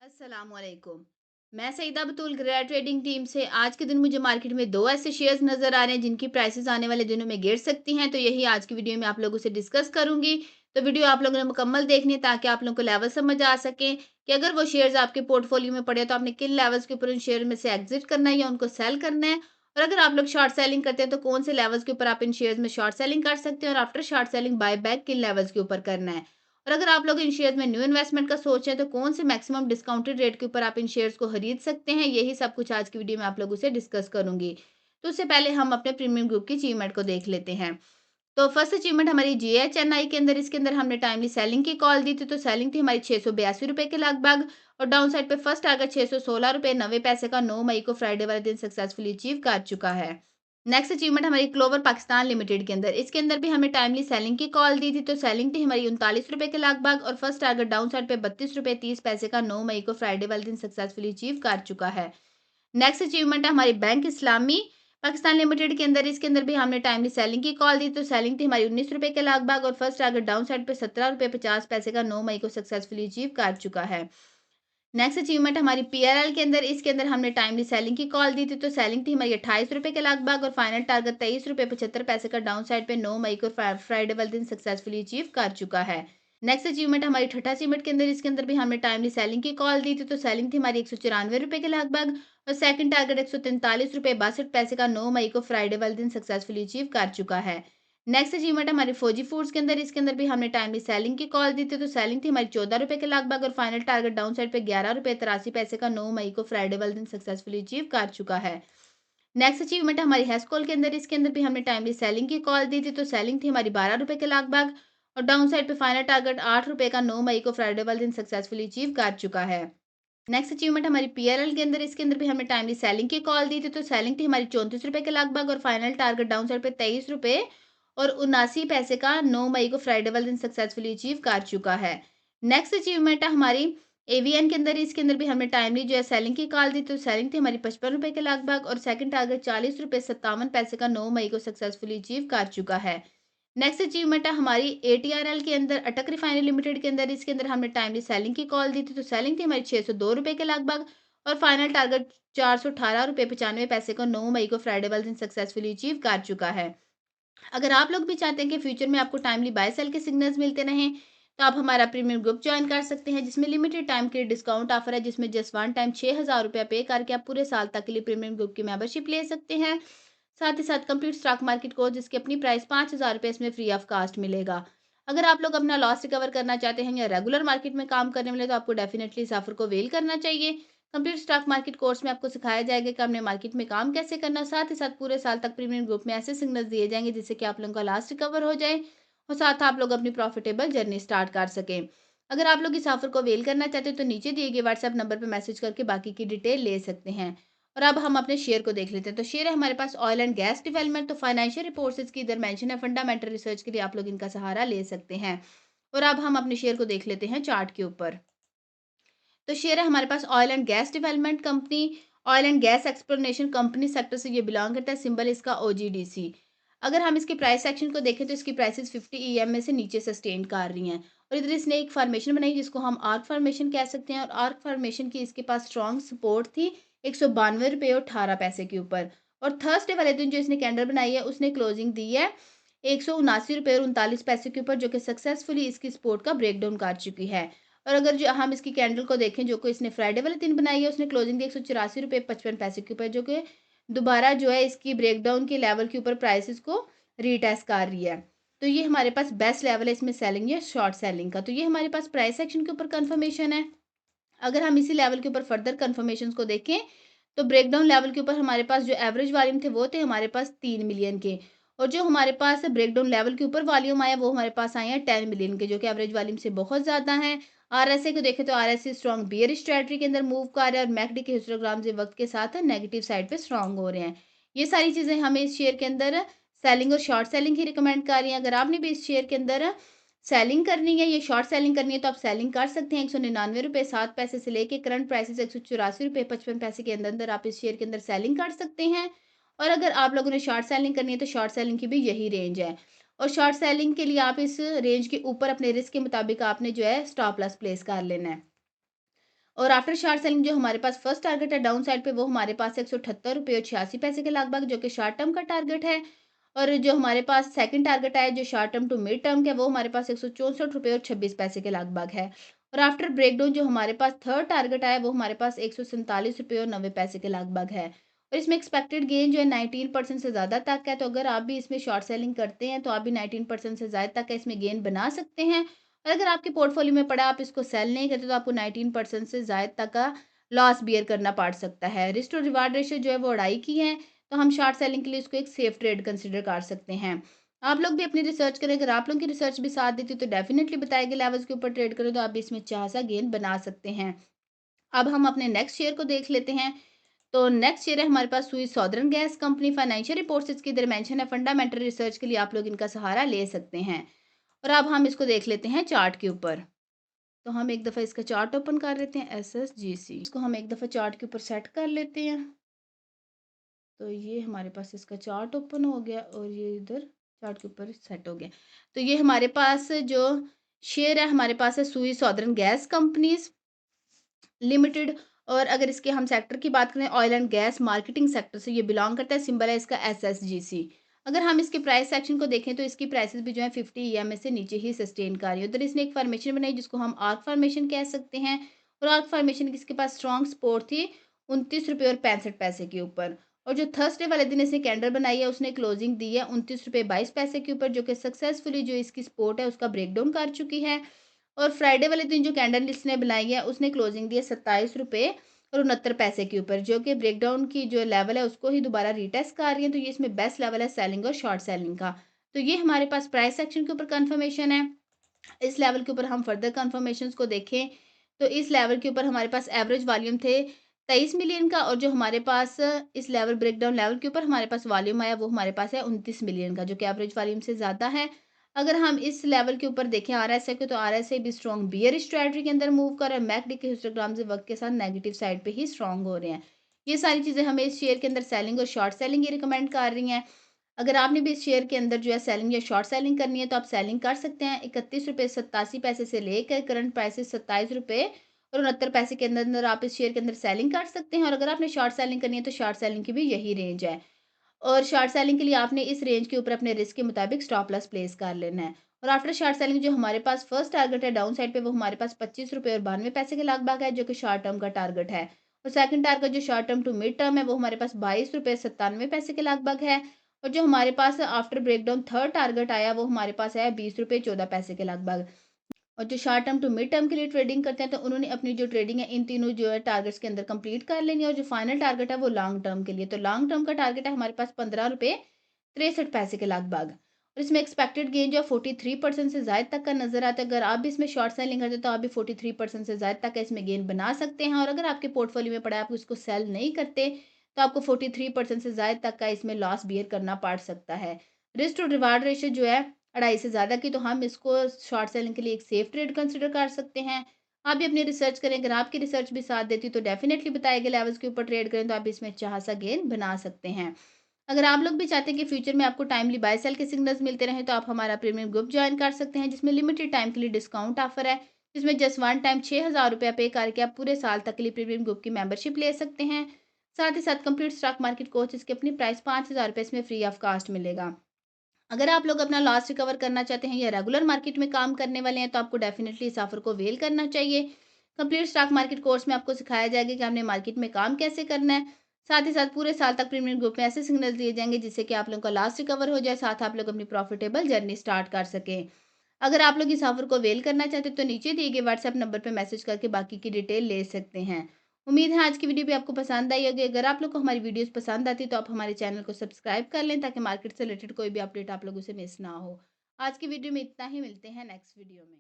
अस्सलामुअलैकुम। मैं सईदा बतूल grade trading team से। आज के दिन मुझे मार्केट में 2 ऐसे शेयर्स नज़र आ रहे हैं जिनकी प्राइसेज़ आने वाले दिनों में गिर सकती हैं, तो यही आज की वीडियो में आप लोगों से डिस्कस करूँगी। तो वीडियो आप लोगों ने मुकम्मल देखनी है ताकि आप लोगों को लेवल समझ आ सके कि अगर वो शेयर्स आपके पोर्टफोलियो में पड़े हैं तो आपने किन लेवल्स के ऊपर उन शेयर में से एग्ज़िट करना है या उनको सेल करना है। और अगर आप लोग शॉर्ट सेलिंग करते हैं तो कौन से लेवल्स के ऊपर आप इन शेयर्स में शॉर्ट सेलिंग कर सकते हैं और after short selling buy back किन लेवल्स के ऊपर करना है। और अगर आप लोग इन शेयर्स में न्यू इन्वेस्टमेंट का सोच हैं तो कौन से मैक्सिमम डिस्काउंटेड रेट के ऊपर आप इन शेयर्स को खरीद सकते हैं, यही सब कुछ आज की वीडियो में आप लोगों से डिस्कस करूंगी। तो उससे पहले हम अपने प्रीमियम ग्रुप की अचीवमेंट को देख लेते हैं। तो फर्स्ट अचीवमेंट हमारी जीएचएनआई के अंदर, इसके अंदर हमने टाइमली सेलिंग की कॉल दी थी, तो सेलिंग थी हमारी 682 रुपए के लगभग। और डाउन साइड पे फर्स्ट टारगेट 616 रुपए 90 पैसे का 9 मई को फ्राइडे वाले दिन सक्सेसफुली अचीव कर चुका है। नेक्स्ट अचीवमेंट हमारी क्लोवर पाकिस्तान लिमिटेड के अंदर, इसके अंदर भी हमें टाइमली सेलिंग की कॉल दी थी, तो सेलिंग थी हमारी 39 रुपए के लगभग और फर्स्ट टारगेट डाउन साइड पे 32 रुपए 30 पैसे का 9 मई को फ्राइडे वाले दिन सक्सेसफुली अचीव कर चुका है। नेक्स्ट अचीवमेंट है हमारी बैंक इस्लामी पाकिस्तान लिमिटेड के अंदर, इसके अंदर भी हमने टाइमली सेलिंग की कॉल दी, तो सेलिंग थी हमारी 19 रुपए के लगभग और फर्स्ट टारगेट डाउन साइड पे 17 रुपए 50 पैसे का 9 मई को सक्सेसफुली अचीव कर चुका है। नेक्स्ट अचीवमेंट हमारी पीआरएल के अंदर, इसके अंदर हमने टाइमली सेलिंग की कॉल दी थी, तो सेलिंग थी हमारी 28 रुपए के लगभग और फाइनल टारगेट 23 रुपए 75 पैसे का डाउन साइड पे 9 मई को फ्राइडे वाले दिन सक्सेसफुली अचीव कर चुका है। नेक्स्ट अचीवमेंट हमारी ठट्टा सीमेंट के अंदर, इसके अंदर भी हमने टाइमली सेलिंग की कॉल दी थी, तो सेलिंग थी हमारी 194 रुपए के लगभग और सेकंड टारगेट 143 रुपए 62 पैसे का 9 मई को फ्राइडे वाले दिन सक्सेसफुली अचीव कर चुका है। नेक्स्ट अचीवमेंट हमारी फौजी फूड्स के अंदर, इसके अंदर भी हमने टाइमली सेलिंग की कॉल दी थी, तो सेलिंग थी हमारी 14 रुपए के लगभग और फाइनल टारगेट डाउन साइड पे 11 रुपए 83 पैसे का 9 मई को फ्राइडे वाले दिन सक्सेसफुली अचीव कर चुका है। नेक्स्ट अचीवमेंट हमारी हेस्कोल के अंदर, इसके अंदर भी हमने टाइमली सेलिंग की कॉल दी थी, तो सेलिंग थी हमारी 12 रुपए के लगभग और डाउन साइड पे फाइनल टारगेट 8 रुपए का 9 मई को फ्राइडे वाले दिन सक्सेसफुली अचीव कर चुका है। नेक्स्ट अचीवमेंट हमारी पीएलएल के अंदर, इसके अंदर भी हमने टाइमली सेलिंग की कॉल दी थी, तो सेलिंग थी हमारी 34 रुपए के लगभग और फाइनल टारगेट डाउन साइड पे 23 रुपए और 79 पैसे का 9 मई को फ्राइडे वाले दिन सक्सेसफुली अचीव कर चुका है। नेक्स्ट अचीवमेंट है हमारी एवीएन के अंदर, इसके अंदर भी हमने टाइमली जो है सेलिंग की कॉल दी, तो सेलिंग थी हमारी 55 रुपए के लगभग और सेकंड टारगेट 40 रुपए 57 पैसे का 9 मई को सक्सेसफुली अचीव कर चुका है। नेक्स्ट अचीवमेंट है हमारी एटीआरएल के अंदर, अटक रिफाइनरी लिमिटेड के अंदर, इसके अंदर हमने टाइमली सेलिंग की कॉल दी थी, तो सेलिंग थी हमारी 602 रुपए के लगभग और फाइनल टारगेट 418 रुपए 95 पैसे को 9 मई को फ्राइडे वाले दिन सक्सेसफुली अचीव कर चुका है। अगर आप लोग भी चाहते हैं कि फ्यूचर में आपको टाइमली बाय सेल के सिग्नल्स मिलते रहें, तो आप हमारा प्रीमियम ग्रुप ज्वाइन कर सकते हैं, जिसमें लिमिटेड टाइम के लिए डिस्काउंट ऑफर है, जिसमें जस्ट वन टाइम 6,000 रुपया पे करके आप पूरे साल तक के लिए प्रीमियम ग्रुप की मेंबरशिप ले सकते हैं। साथ ही साथ कंप्लीट स्टॉक मार्केट कोर्स, जिसकी अपनी प्राइस 5,000 रुपये इसमें फ्री ऑफ कास्ट मिलेगा। अगर आप लोग अपना लॉस रिकवर करना चाहते हैं या रेगुलर मार्केट में काम करने वाले, तो आपको डेफिनेटली इस ऑफर को वेल करना चाहिए। कंप्लीट स्टॉक मार्केट कोर्स में आपको सिखाया जाएगा कि आपने मार्केट में काम कैसे करना, साथ ही साथ पूरे साल तक प्रीमियम ग्रुप में ऐसे सिग्नल्स दिए जाएंगे जिससे कि आप लोगों का लॉस रिकवर हो जाए और साथ आप लोग अपनी प्रॉफिटेबल जर्नी स्टार्ट कर सकें। अगर आप लोग इस ऑफर को वेल करना चाहते हैं तो नीचे दिए गए व्हाट्सएप नंबर पर मैसेज करके बाकी की डिटेल ले सकते हैं। और अब हम अपने शेयर को देख लेते हैं। तो शेयर है हमारे पास ऑयल एंड गैस डेवलपमेंट, तो फाइनेंशियल रिपोर्ट्स इसकी इधर मेंशन है, फंडामेंटल रिसर्च के लिए आप लोग इनका सहारा ले सकते हैं। और अब हम अपने शेयर को देख लेते हैं चार्ट के ऊपर। तो शेयर है हमारे पास oil and gas development company, oil and gas exploration company sector से ये बिलोंग करता है। सिंबल इसका ओजीडीसी। अगर हम इसके प्राइस सेक्शन को देखें तो इसकी प्राइसेस 50 ईएम में से नीचे सस्टेन कर रही हैं और इधर इसने एक फॉर्मेशन बनाई जिसको हम आर्क फॉर्मेशन कह सकते हैं और आर्क फॉर्मेशन की इसके पास स्ट्रॉन्ग सपोर्ट थी 192 रुपये और 18 पैसे के ऊपर। और थर्सडे वाले दिन जो इसने कैंडल बनाई है उसने क्लोजिंग दी है 179 रुपये और 39 पैसे के ऊपर, जो कि सक्सेसफुली इसकी सपोर्ट का ब्रेक डाउन कर चुकी है। और अगर जो हम इसकी कैंडल को देखें जो कि इसने फ्राइडे वाले दिन बनाई है, उसने क्लोजिंग दी 184 रुपये 55 पैसे के ऊपर, जो कि दोबारा जो है इसकी ब्रेकडाउन के लेवल के ऊपर प्राइसेस को रीटेस्ट कर रही है। तो ये हमारे पास बेस्ट लेवल है इसमें सेलिंग या शॉर्ट सेलिंग का। तो ये हमारे पास प्राइस सेक्शन के ऊपर कंफर्मेशन है। अगर हम इसी लेवल के ऊपर फर्दर कंफर्मेशंस को देखें तो ब्रेकडाउन लेवल के ऊपर हमारे पास जो एवरेज वॉल्यूम थे वो थे हमारे पास 3 मिलियन के और जो हमारे पास ब्रेकडाउन लेवल के ऊपर वॉल्यूम आया वो हमारे पास आए हैं 10 मिलियन के, जो कि एवरेज वॉल्यूम से बहुत ज़्यादा हैं। आरएसए को देखें तो आरएसए स्ट्रॉन्ग बियर स्ट्रेटरी के अंदर मूव कर रहा है और मैकडी के हिस्टोग्राम से वक्त के साथ नेगेटिव साइड पे स्ट्रॉन्ग हो रहे हैं। ये सारी चीज़ें हमें इस शेयर के अंदर सेलिंग और शॉर्ट सेलिंग ही रिकमेंड कर रही हैं। अगर आपने भी इस शेयर के अंदर सेलिंग करनी है, ये शॉर्ट सेलिंग करनी है तो आप सेलिंग कर सकते हैं 199 रुपये 7 पैसे से लेके करंट प्राइसेस 184 रुपये 55 पैसे के अंदर अंदर आप इस शेयर के अंदर सेलिंग कर सकते हैं। और अगर आप लोगों ने शॉर्ट सेलिंग करनी है तो शॉर्ट सेलिंग की भी यही रेंज है और शॉर्ट सेलिंग के लिए आप इस रेंज के ऊपर अपने रिस्क के मुताबिक आपने जो है स्टॉप लॉस प्लेस कर लेना है। और आफ्टर शॉर्ट सेलिंग जो हमारे पास फर्स्ट टारगेट है डाउन साइड पे, वो हमारे पास ₹178.86 के लगभग, जो कि शॉर्ट टर्म का टारगेट है। और जो हमारे पास सेकंड टारगेट है, जो short term to mid term का है, वो हमारे पास ₹164.26 के लगभग है। और आफ्टर ब्रेकडाउन जो हमारे पास थर्ड टारगेट आया, वो हमारे पास ₹147.90 के लगभग है। और इसमें एक्सपेक्टेड गेन जो है 19% से ज़्यादा तक है। तो अगर आप भी इसमें शॉर्ट सेलिंग करते हैं, तो आप भी 19% से ज़्यादा तक का इसमें गेन बना सकते हैं। और अगर आपके पोर्टफोलियो में पड़ा, आप इसको सेल नहीं करते, तो आपको 19% से ज़्यादा तक का लॉस बियर करना पड़ सकता है। रिस्क टू रिवार्ड रेशियो जो है वो 2.5 की है, तो हम शॉर्ट सेलिंग के लिए इसको एक सेफ ट्रेड कंसीडर कर सकते हैं। आप लोग भी अपनी रिसर्च करें, अगर आप लोगों की रिसर्च भी साथ देती है, तो डेफिनिटली बताए गए लेवल्स के ऊपर ट्रेड करें, तो आप भी इसमें अच्छा सा गेन बना सकते हैं। अब हम अपने नेक्स्ट शेयर को देख लेते हैं। तो नेक्स्ट शेयर है हमारे पास सुई southern gas company. Financial reports इसकी इधर मेंशन है, फंडामेंटल रिसर्च के लिए आप लोग इनका सहारा ले सकते हैं। और अब हम इसको देख लेते हैं चार्ट के ऊपर। तो हम एक दफ़ा इसका चार्ट ओपन कर लेते हैं, एसएसजीसी। इसको हम एक दफ़ा चार्ट के ऊपर सेट कर लेते हैं। तो ये हमारे पास इसका चार्ट ओपन हो गया और ये इधर चार्ट के ऊपर सेट हो गया। तो ये हमारे पास जो शेयर है, हमारे पास है सुई सॉदर्न गैस कंपनीज़ लिमिटेड। और अगर इसके हम सेक्टर की बात करें, oil and gas marketing sector से ये बिलॉन्ग करता है। सिंबल है इसका एसएसजीसी। अगर हम इसके प्राइस सेक्शन को देखें, तो इसकी प्राइसेस भी जो है 50 ईएमए से नीचे ही सस्टेन कर रही है। उधर इसने एक फॉर्मेशन बनाई, जिसको हम आर्क फॉर्मेशन कह सकते हैं। और आर्क फॉर्मेशन की इसके पास स्ट्रॉन्ग सपोर्ट थी ₹29.65 के ऊपर। और जो थर्सडे वाले दिन इसने कैंडल बनाई है, उसने क्लोजिंग दी है ₹29.22 के ऊपर, जो कि सक्सेसफुली जो इसकी सपोर्ट है उसका ब्रेकडाउन कर चुकी है। और फ्राइडे वाले दिन जो कैंडल इसने बनाई है, उसने क्लोजिंग दी है ₹27.69 के ऊपर, जो कि ब्रेकडाउन की जो लेवल है उसको ही दोबारा रीटेस्ट कर रही है। तो ये इसमें बेस्ट लेवल है सेलिंग और शॉर्ट सेलिंग का। तो ये हमारे पास प्राइस सेक्शन के ऊपर कंफर्मेशन है। इस लेवल के ऊपर हम फर्दर कंफर्मेशंस को देखें, तो इस लेवल के ऊपर हमारे पास एवरेज वॉल्यूम थे 23 मिलियन का। और जो हमारे पास इस लेवल ब्रेकडाउन लेवल के ऊपर हमारे पास वॉल्यूम आया, वो हमारे पास है 29 मिलियन का, जो कि एवरेज वॉल्यूम से ज़्यादा है। अगर हम इस लेवल के ऊपर देखें आरएसआई को, तो आरएसआई भी स्ट्रॉन्ग बियर स्ट्रेटजी के अंदर मूव कर रहा है। मैकडी के हिस्टोग्राम से वक्त के साथ नेगेटिव साइड पे ही स्ट्रॉन्ग हो रहे हैं। ये सारी चीज़ें हमें इस शेयर के अंदर सेलिंग और शॉर्ट सेलिंग ही रिकमेंड कर रही हैं। अगर आपने भी इस शेयर के अंदर जो है सेलिंग या शॉर्ट सेलिंग करनी है, तो आप सेलिंग कर सकते हैं। ₹31.87 से लेकर करंट प्राइसेस ₹27.69 के अंदर अंदर आप इस शेयर के अंदर सेलिंग कर सकते हैं। और अगर आपने शॉर्ट सेलिंग करनी है, तो शॉर्ट सेलिंग की भी यही रेंज है। और शॉर्ट सेलिंग के लिए आपने इस रेंज के ऊपर अपने रिस्क के मुताबिक स्टॉप लॉस प्लेस कर लेना है। और आफ्टर शॉर्ट सेलिंग जो हमारे पास फर्स्ट टारगेट है डाउन साइड पे, वो हमारे पास ₹25.92 के लगभग है, जो कि शॉर्ट टर्म का टारगेट है। और सेकंड टारगेट जो short term to mid term है, वो हमारे पास ₹22.97 के लगभग है। और जो हमारे पास आफ्टर ब्रेकडाउन थर्ड टारगेट आया, वो हमारे पास है ₹20.14 के लगभग। और जो short term to mid term के लिए ट्रेडिंग करते हैं, तो उन्होंने अपनी जो ट्रेडिंग है इन तीनों जो है टारगेट्स के अंदर कंप्लीट कर लेनी है। और जो फाइनल टारगेट है वो लॉन्ग टर्म के लिए, तो लॉन्ग टर्म का टारगेट है हमारे पास ₹15.63 के लगभग। और इसमें एक्सपेक्टेड गेन जो है 43% से ज़्यादा तक का नजर आता है। अगर आप भी इसमें शॉर्ट सेलिंग करते हैं, तो आप भी 43% से ज़्यादा तक का इसमें गेन बना सकते हैं। और अगर आपके पोर्टफोलियो में पड़ा है, आप उसको सेल नहीं करते, तो आपको 43% से ज़्यादा तक का इसमें लॉस बियर करना पड़ सकता है। रिस्क टू रिवार्ड रेशियो जो है 2.5 से ज़्यादा की, तो हम इसको शॉर्ट सेलिंग के लिए एक सेफ ट्रेड कंसीडर कर सकते हैं। आप भी अपनी रिसर्च करें, अगर आपकी रिसर्च भी साथ देती, तो डेफिनिटली बताए गए लेवल्स के ऊपर ट्रेड करें, तो आप इसमें अच्छा खासा गेन बना सकते हैं। अगर आप लोग भी चाहते हैं कि फ्यूचर में आपको टाइमली बाय सेल के सिग्नल्स मिलते रहें, तो आप हमारा प्रीमियम ग्रुप ज्वाइन कर सकते हैं, जिसमें लिमिटेड टाइम के लिए डिस्काउंट ऑफर है, जिसमें जस्ट वन टाइम ₹6000 पे करके आप पूरे साल तक के लिए प्रीमियम ग्रुप की मेंबरशिप ले सकते हैं। साथ ही साथ कंप्लीट स्टॉक मार्केट कोर्स, इसकी अपनी प्राइस ₹5000 इसमें फ्री ऑफ कॉस्ट मिलेगा। अगर आप लोग अपना लॉस रिकवर करना चाहते हैं या रेगुलर मार्केट में काम करने वाले हैं, तो आपको डेफिनिटली इस ऑफर को अवेल करना चाहिए। कंप्लीट स्टॉक मार्केट कोर्स में आपको सिखाया जाएगा कि आपने मार्केट में काम कैसे करना है। साथ ही साथ पूरे साल तक प्रीमियम ग्रुप में ऐसे सिग्नल दिए जाएंगे, जिससे कि आप लोगों का लॉस रिकवर हो जाए, साथ आप लोग अपनी प्रॉफिटेबल जर्नी स्टार्ट कर सकें। अगर आप लोग इस ऑफर को अवेल करना चाहते हैं, तो नीचे दिए गए व्हाट्सएप नंबर पर मैसेज करके बाकी की डिटेल ले सकते हैं। उम्मीद है आज की वीडियो भी आपको पसंद आई होगी। अगर आप लोग को हमारी वीडियोस पसंद आती है, तो आप हमारे चैनल को सब्सक्राइब कर लें, ताकि मार्केट से रिलेटेड कोई भी अपडेट आप लोगों से मिस ना हो। आज की वीडियो में इतना ही, मिलते हैं नेक्स्ट वीडियो में।